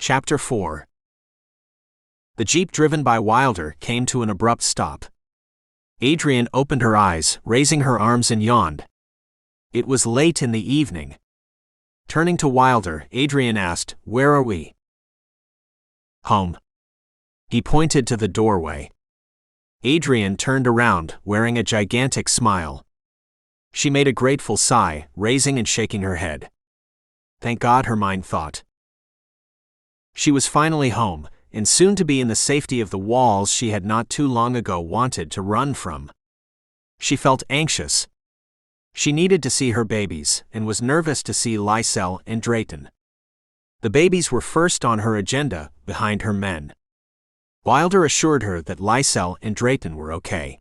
Chapter 4. The jeep driven by Wilder came to an abrupt stop. Adrianne opened her eyes, raising her arms and yawned. It was late in the evening. Turning to Wilder, Adrianne asked, "Where are we?" "Home." He pointed to the doorway. Adrianne turned around, wearing a gigantic smile. She made a grateful sigh, raising and shaking her head. Thank God, her mind thought. She was finally home, and soon to be in the safety of the walls she had not too long ago wanted to run from. She felt anxious. She needed to see her babies, and was nervous to see Lysel and Drayton. The babies were first on her agenda, behind her men. Wilder assured her that Lysel and Drayton were okay.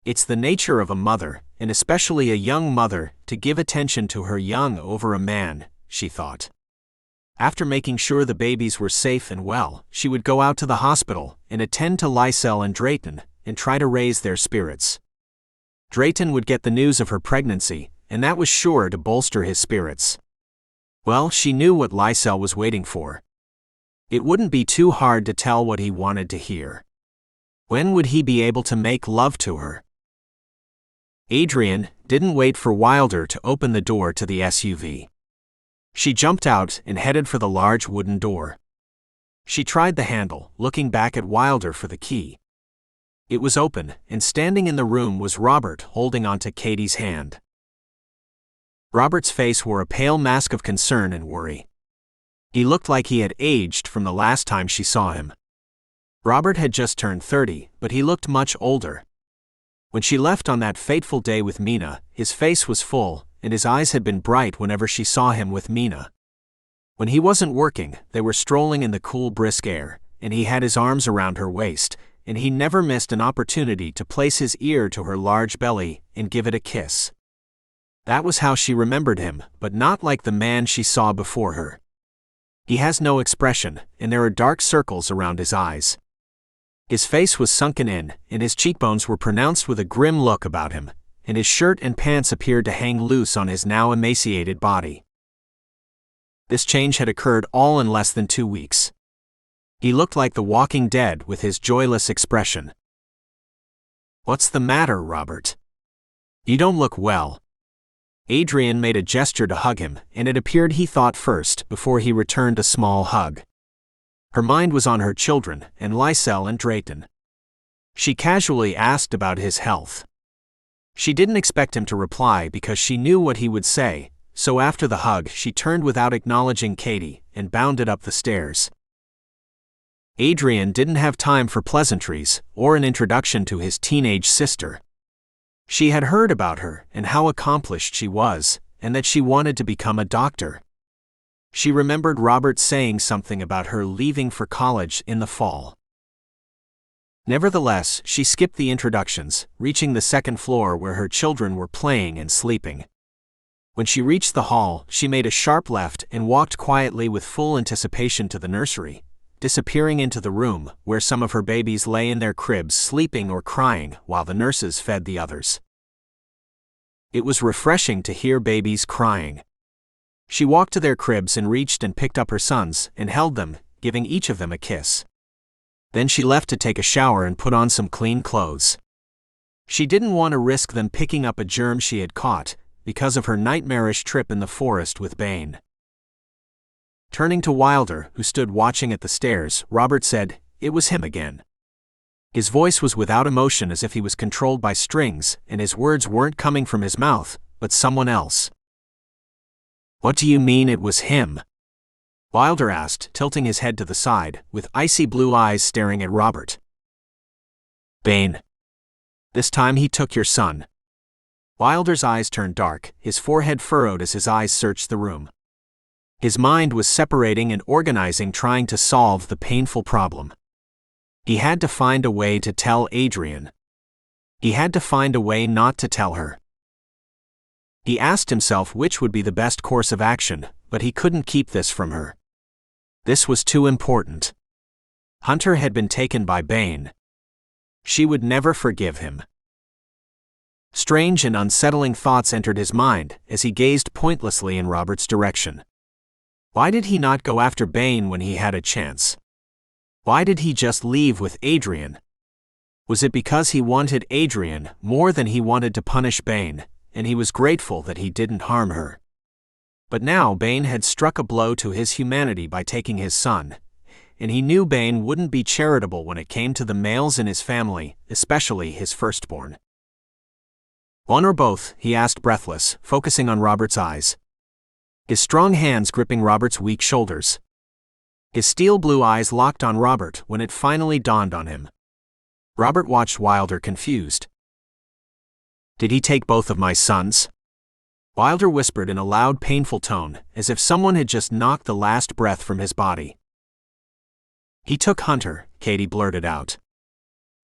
It's the nature of a mother, and especially a young mother, to give attention to her young over a man, she thought. After making sure the babies were safe and well, she would go out to the hospital and attend to Lysel and Drayton, and try to raise their spirits. Drayton would get the news of her pregnancy, and that was sure to bolster his spirits. Well, she knew what Lysel was waiting for. It wouldn't be too hard to tell what he wanted to hear. When would he be able to make love to her? Adrianne didn't wait for Wilder to open the door to the SUV. She jumped out and headed for the large wooden door. She tried the handle, looking back at Wilder for the key. It was open, and standing in the room was Robert, holding onto Katie's hand. Robert's face wore a pale mask of concern and worry. He looked like he had aged from the last time she saw him. Robert had just turned 30, but he looked much older. When she left on that fateful day with Mina, his face was full, and his eyes had been bright whenever she saw him with Mina. When he wasn't working, they were strolling in the cool, brisk air, and he had his arms around her waist, and he never missed an opportunity to place his ear to her large belly and give it a kiss. That was how she remembered him, but not like the man she saw before her. He has no expression, and there are dark circles around his eyes. His face was sunken in, and his cheekbones were pronounced with a grim look about him, and his shirt and pants appeared to hang loose on his now emaciated body. This change had occurred all in less than 2 weeks. He looked like the walking dead with his joyless expression. "What's the matter, Robert? You don't look well." Adrianne made a gesture to hug him, and it appeared he thought first before he returned a small hug. Her mind was on her children, and Lysel and Drayton. She casually asked about his health. She didn't expect him to reply because she knew what he would say, so after the hug she turned without acknowledging Katie and bounded up the stairs. Adrianne didn't have time for pleasantries or an introduction to his teenage sister. She had heard about her and how accomplished she was, and that she wanted to become a doctor. She remembered Robert saying something about her leaving for college in the fall. Nevertheless, she skipped the introductions, reaching the second floor where her children were playing and sleeping. When she reached the hall, she made a sharp left and walked quietly with full anticipation to the nursery, disappearing into the room where some of her babies lay in their cribs sleeping or crying while the nurses fed the others. It was refreshing to hear babies crying. She walked to their cribs and reached and picked up her sons and held them, giving each of them a kiss. Then she left to take a shower and put on some clean clothes. She didn't want to risk them picking up a germ she had caught, because of her nightmarish trip in the forest with Bane. Turning to Wilder, who stood watching at the stairs, Robert said, "It was him again." His voice was without emotion, as if he was controlled by strings, and his words weren't coming from his mouth, but someone else. "What do you mean it was him?" Wilder asked, tilting his head to the side, with icy blue eyes staring at Robert. "Bane. This time he took your son." Wilder's eyes turned dark, his forehead furrowed as his eyes searched the room. His mind was separating and organizing, trying to solve the painful problem. He had to find a way to tell Adrianne. He had to find a way not to tell her. He asked himself which would be the best course of action, but he couldn't keep this from her. This was too important. Hunter had been taken by Bane. She would never forgive him. Strange and unsettling thoughts entered his mind as he gazed pointlessly in Robert's direction. Why did he not go after Bane when he had a chance? Why did he just leave with Adrianne? Was it because he wanted Adrianne more than he wanted to punish Bane, and he was grateful that he didn't harm her? But now Bane had struck a blow to his humanity by taking his son, and he knew Bane wouldn't be charitable when it came to the males in his family, especially his firstborn. One or both? He asked, breathless, focusing on Robert's eyes. His strong hands gripping Robert's weak shoulders. His steel blue eyes locked on Robert when it finally dawned on him. Robert watched Wilder, confused. Did he take both of my sons? Wilder whispered in a loud, painful tone, as if someone had just knocked the last breath from his body. He took Hunter, Katie blurted out.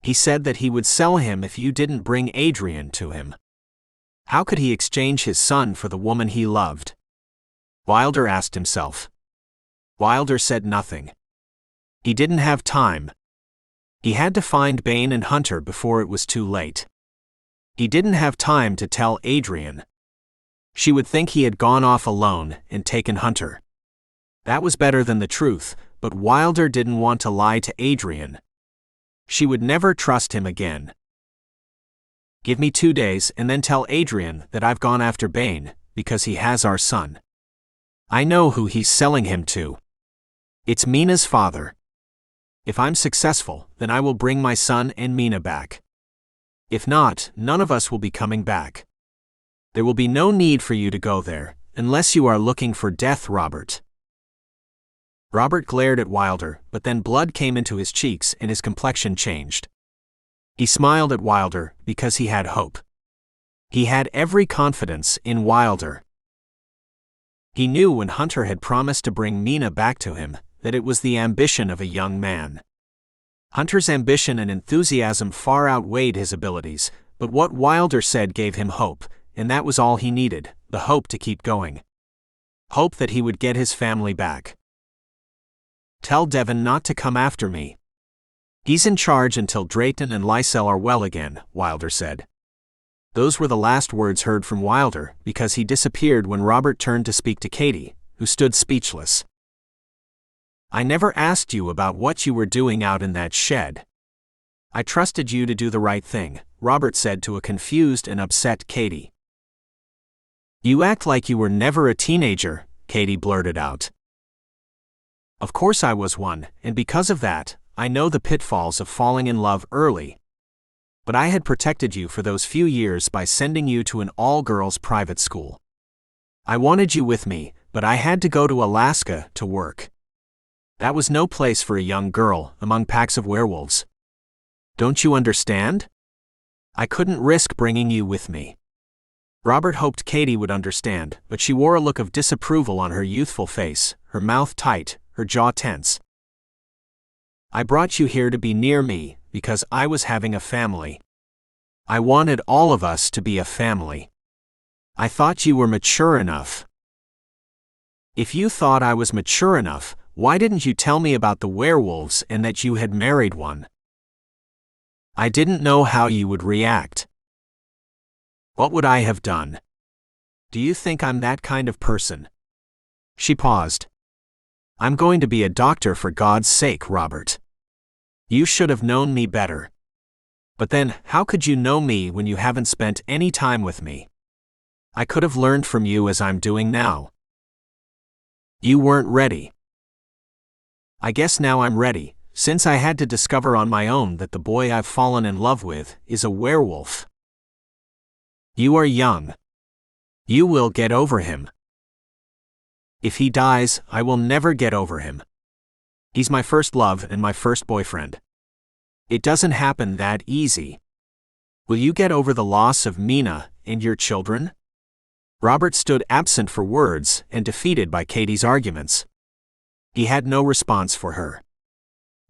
He said that he would sell him if you didn't bring Adrianne to him. How could he exchange his son for the woman he loved? Wilder asked himself. Wilder said nothing. He didn't have time. He had to find Bane and Hunter before it was too late. He didn't have time to tell Adrianne. She would think he had gone off alone and taken Hunter. That was better than the truth, but Wilder didn't want to lie to Adrianne. She would never trust him again. Give me 2 days and then tell Adrianne that I've gone after Bane, because he has our son. I know who he's selling him to. It's Mina's father. If I'm successful, then I will bring my son and Mina back. If not, none of us will be coming back. There will be no need for you to go there, unless you are looking for death, Robert. Robert glared at Wilder, but then blood came into his cheeks and his complexion changed. He smiled at Wilder because he had hope. He had every confidence in Wilder. He knew when Hunter had promised to bring Mina back to him, that it was the ambition of a young man. Hunter's ambition and enthusiasm far outweighed his abilities, but what Wilder said gave him hope, and that was all he needed, the hope to keep going. Hope that he would get his family back. Tell Devine not to come after me. He's in charge until Drayton and Lysel are well again, Wilder said. Those were the last words heard from Wilder, because he disappeared when Robert turned to speak to Katie, who stood speechless. I never asked you about what you were doing out in that shed. I trusted you to do the right thing, Robert said to a confused and upset Katie. You act like you were never a teenager, Katie blurted out. Of course I was one, and because of that, I know the pitfalls of falling in love early. But I had protected you for those few years by sending you to an all-girls private school. I wanted you with me, but I had to go to Alaska to work. That was no place for a young girl among packs of werewolves. Don't you understand? I couldn't risk bringing you with me. Robert hoped Katie would understand, but she wore a look of disapproval on her youthful face, her mouth tight, her jaw tense. I brought you here to be near me, because I was having a family. I wanted all of us to be a family. I thought you were mature enough. If you thought I was mature enough, why didn't you tell me about the werewolves and that you had married one? I didn't know how you would react. What would I have done? Do you think I'm that kind of person? She paused. I'm going to be a doctor for God's sake, Robert. You should have known me better. But then, how could you know me when you haven't spent any time with me? I could have learned from you as I'm doing now. You weren't ready. I guess now I'm ready, since I had to discover on my own that the boy I've fallen in love with is a werewolf. You are young. You will get over him. If he dies, I will never get over him. He's my first love and my first boyfriend. It doesn't happen that easy. Will you get over the loss of Mina and your children? Robert stood absent for words and defeated by Katie's arguments. He had no response for her.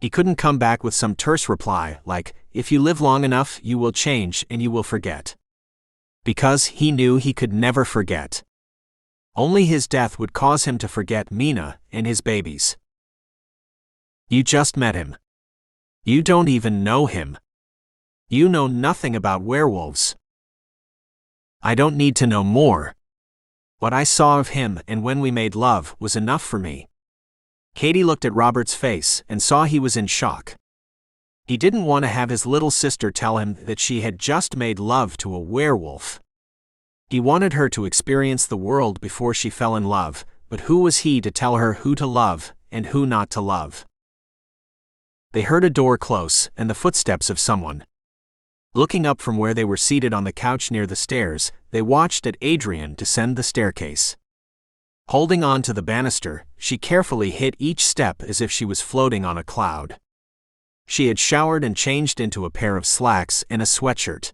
He couldn't come back with some terse reply like, if you live long enough, you will change and you will forget. Because he knew he could never forget. Only his death would cause him to forget Mina and his babies. You just met him. You don't even know him. You know nothing about werewolves. I don't need to know more. What I saw of him and when we made love was enough for me. Katie looked at Robert's face and saw he was in shock. He didn't want to have his little sister tell him that she had just made love to a werewolf. He wanted her to experience the world before she fell in love, but who was he to tell her who to love and who not to love? They heard a door close and the footsteps of someone. Looking up from where they were seated on the couch near the stairs, they watched at Adrianne descend the staircase. Holding on to the banister, she carefully hit each step as if she was floating on a cloud. She had showered and changed into a pair of slacks and a sweatshirt.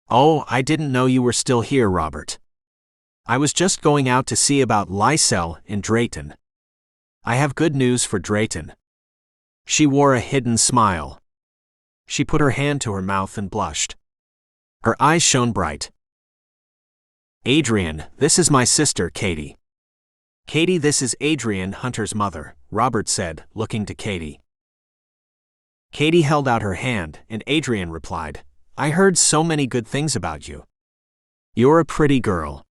"Oh, I didn't know you were still here, Robert. I was just going out to see about Lysel in Drayton. I have good news for Drayton." She wore a hidden smile. She put her hand to her mouth and blushed. Her eyes shone bright. "Adrianne, this is my sister, Katie." "Katie, this is Adrianne, Hunter's mother," Robert said, looking to Katie. Katie held out her hand, and Adrianne replied, "I heard so many good things about you. You're a pretty girl.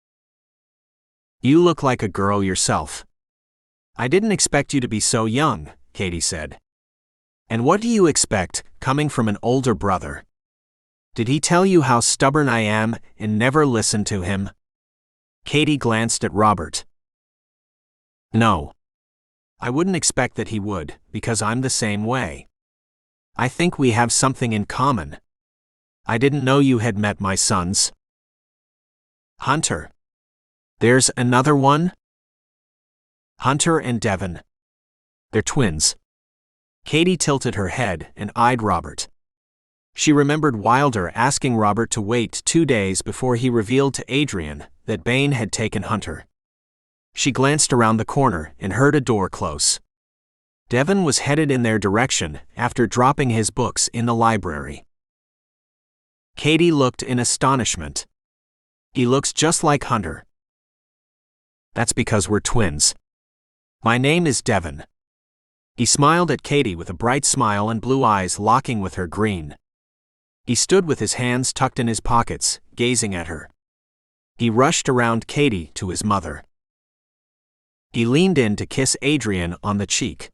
You look like a girl yourself." "I didn't expect you to be so young," Katie said. "And what do you expect, coming from an older brother? Did he tell you how stubborn I am and never listen to him?" Katie glanced at Robert. "No. I wouldn't expect that he would, because I'm the same way. I think we have something in common. I didn't know you had met my sons." "Hunter. There's another one?" "Hunter and Devine. They're twins." Katie tilted her head and eyed Robert. She remembered Wilder asking Robert to wait 2 days before he revealed to Adrianne that Bane had taken Hunter. She glanced around the corner and heard a door close. Devine was headed in their direction after dropping his books in the library. Katie looked in astonishment. "He looks just like Hunter." "That's because we're twins. My name is Devine." He smiled at Katie with a bright smile and blue eyes locking with her green. He stood with his hands tucked in his pockets, gazing at her. He rushed around Katie to his mother. He leaned in to kiss Adrianne on the cheek.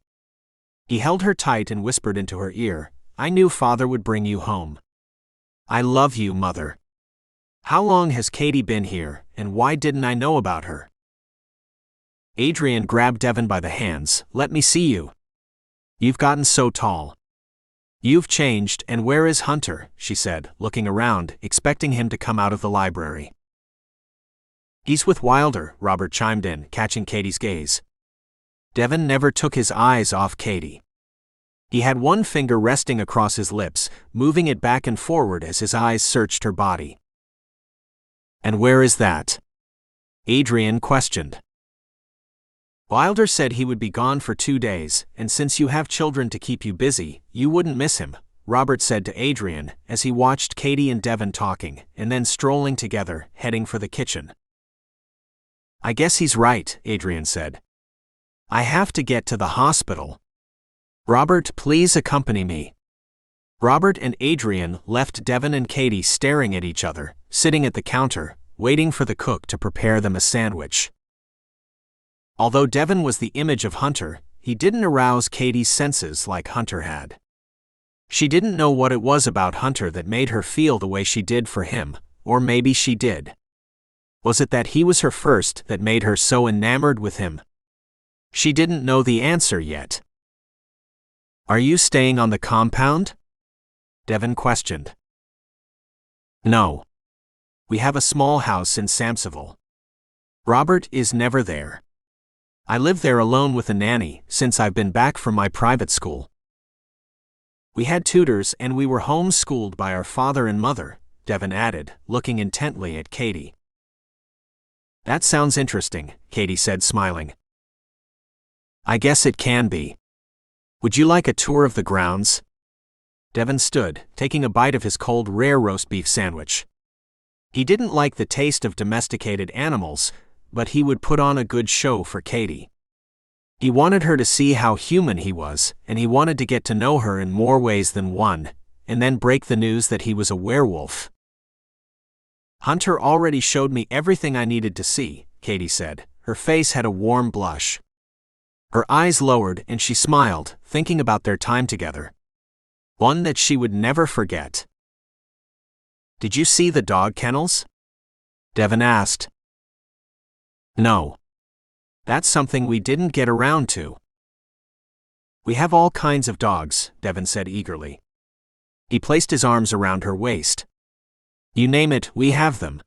He held her tight and whispered into her ear, "I knew Father would bring you home. I love you, Mother. How long has Katie been here, and why didn't I know about her?" Adrianne grabbed Devine by the hands. "Let me see you. You've gotten so tall. You've changed, and where is Hunter?" she said, looking around, expecting him to come out of the library. "He's with Wilder," Robert chimed in, catching Katie's gaze. Devine never took his eyes off Katie. He had one finger resting across his lips, moving it back and forward as his eyes searched her body. "And where is that?" Adrianne questioned. "Wilder said he would be gone for 2 days, and since you have children to keep you busy, you wouldn't miss him," Robert said to Adrianne as he watched Katie and Devine talking and then strolling together, heading for the kitchen. "I guess he's right," Adrianne said. "I have to get to the hospital. Robert, please accompany me." Robert and Adrianne left Devine and Katie staring at each other, sitting at the counter, waiting for the cook to prepare them a sandwich. Although Devine was the image of Hunter, he didn't arouse Katie's senses like Hunter had. She didn't know what it was about Hunter that made her feel the way she did for him, or maybe she did. Was it that he was her first that made her so enamored with him? She didn't know the answer yet. "Are you staying on the compound?" Devine questioned. "No. We have a small house in Insatiable. Robert is never there. I live there alone with a nanny since I've been back from my private school. We had tutors and we were home-schooled by our father and mother," Devine added, looking intently at Katie. "That sounds interesting," Katie said, smiling. "I guess it can be. Would you like a tour of the grounds?" Devine stood, taking a bite of his cold, rare roast beef sandwich. He didn't like the taste of domesticated animals, but he would put on a good show for Katie. He wanted her to see how human he was, and he wanted to get to know her in more ways than one, and then break the news that he was a werewolf. Hunter already showed me everything I needed to see, Katie said. Her face had a warm blush. Her eyes lowered and she smiled, thinking about their time together. One that she would never forget. Did you see the dog kennels? Devin asked. No. That's something we didn't get around to. We have all kinds of dogs, Devin said eagerly. He placed his arms around her waist. You name it, we have them.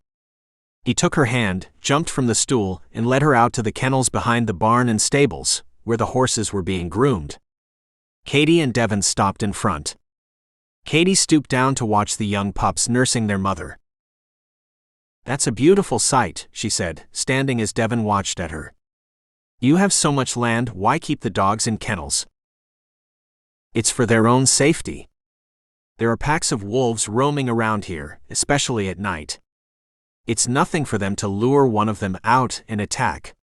He took her hand, jumped from the stool, and led her out to the kennels behind the barn and stables, where the horses were being groomed. Katie and Devin stopped in front. Katie stooped down to watch the young pups nursing their mother. That's a beautiful sight, she said, standing as Devin watched at her. You have so much land, why keep the dogs in kennels? It's for their own safety. There are packs of wolves roaming around here, especially at night. It's nothing for them to lure one of them out and attack.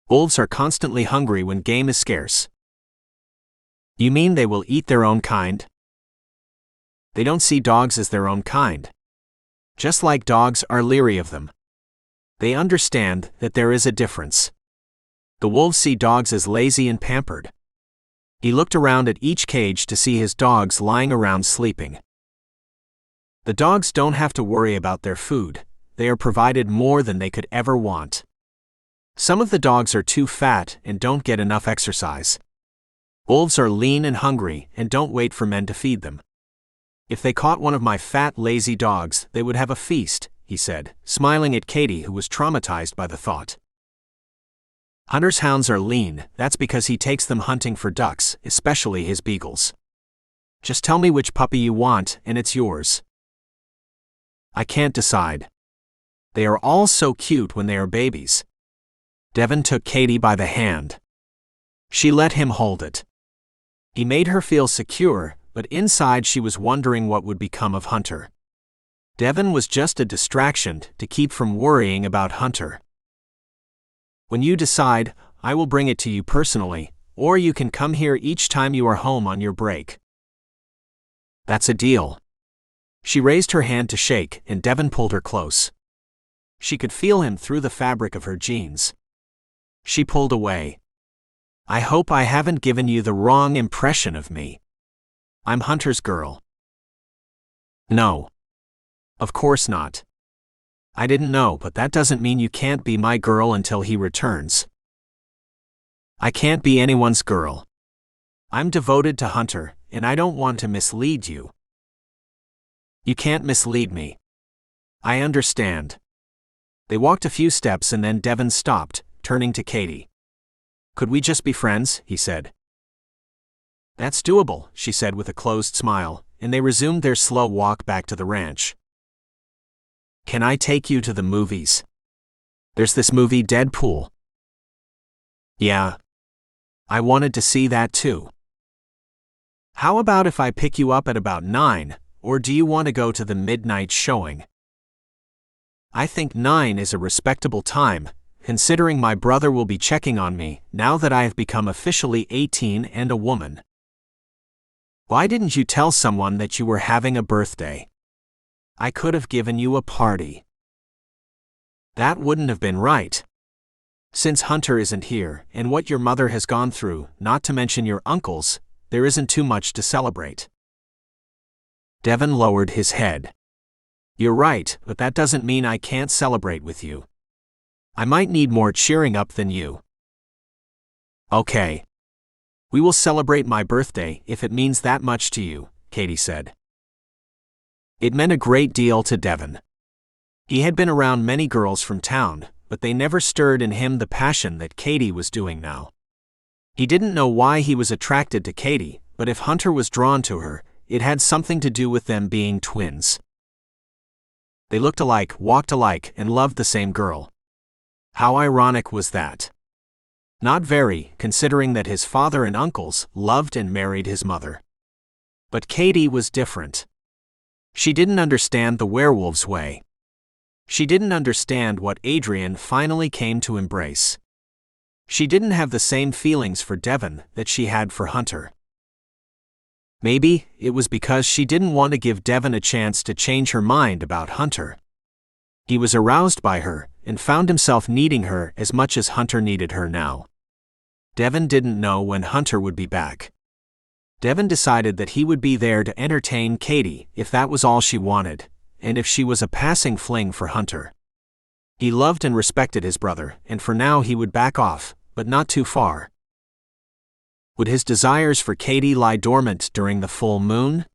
Wolves are constantly hungry when game is scarce. You mean they will eat their own kind? They don't see dogs as their own kind. Just like dogs are leery of them. They understand that there is a difference. The wolves see dogs as lazy and pampered. He looked around at each cage to see his dogs lying around sleeping. The dogs don't have to worry about their food, they are provided more than they could ever want. Some of the dogs are too fat and don't get enough exercise. Wolves are lean and hungry and don't wait for men to feed them. If they caught one of my fat, lazy dogs, they would have a feast, he said, smiling at Katie, who was traumatized by the thought. Hunter's hounds are lean, that's because he takes them hunting for ducks, especially his beagles. Just tell me which puppy you want, and it's yours. I can't decide. They are all so cute when they are babies. Devin took Katie by the hand. She let him hold it. He made her feel secure, but inside she was wondering what would become of Hunter. Devin was just a distraction to keep from worrying about Hunter. When you decide, I will bring it to you personally, or you can come here each time you are home on your break. That's a deal. She raised her hand to shake, and Devin pulled her close. She could feel him through the fabric of her jeans. She pulled away. I hope I haven't given you the wrong impression of me. I'm Hunter's girl. No. Of course not. I didn't know, but that doesn't mean you can't be my girl until he returns. I can't be anyone's girl. I'm devoted to Hunter, and I don't want to mislead you. You can't mislead me. I understand. They walked a few steps and then Devin stopped, turning to Katie. Could we just be friends? He said. That's doable, she said with a closed smile, and they resumed their slow walk back to the ranch. Can I take you to the movies? There's this movie Deadpool. Yeah. I wanted to see that too. How about if I pick you up at about 9, or do you want to go to the midnight showing? I think 9 is a respectable time, considering my brother will be checking on me now that I have become officially 18 and a woman. Why didn't you tell someone that you were having a birthday? I could have given you a party. That wouldn't have been right. Since Hunter isn't here, and what your mother has gone through, not to mention your uncles, there isn't too much to celebrate. Devin lowered his head. You're right, but that doesn't mean I can't celebrate with you. I might need more cheering up than you. Okay. We will celebrate my birthday if it means that much to you, Katie said. It meant a great deal to Devin. He had been around many girls from town, but they never stirred in him the passion that Katie was doing now. He didn't know why he was attracted to Katie, but if Hunter was drawn to her, it had something to do with them being twins. They looked alike, walked alike, and loved the same girl. How ironic was that? Not very, considering that his father and uncles loved and married his mother. But Katie was different. She didn't understand the werewolf's way. She didn't understand what Adrianne finally came to embrace. She didn't have the same feelings for Devin that she had for Hunter. Maybe it was because she didn't want to give Devin a chance to change her mind about Hunter. He was aroused by her, and found himself needing her as much as Hunter needed her now. Devin didn't know when Hunter would be back. Devin decided that he would be there to entertain Katie if that was all she wanted, and if she was a passing fling for Hunter. He loved and respected his brother, and for now he would back off, but not too far. Would his desires for Katie lie dormant during the full moon?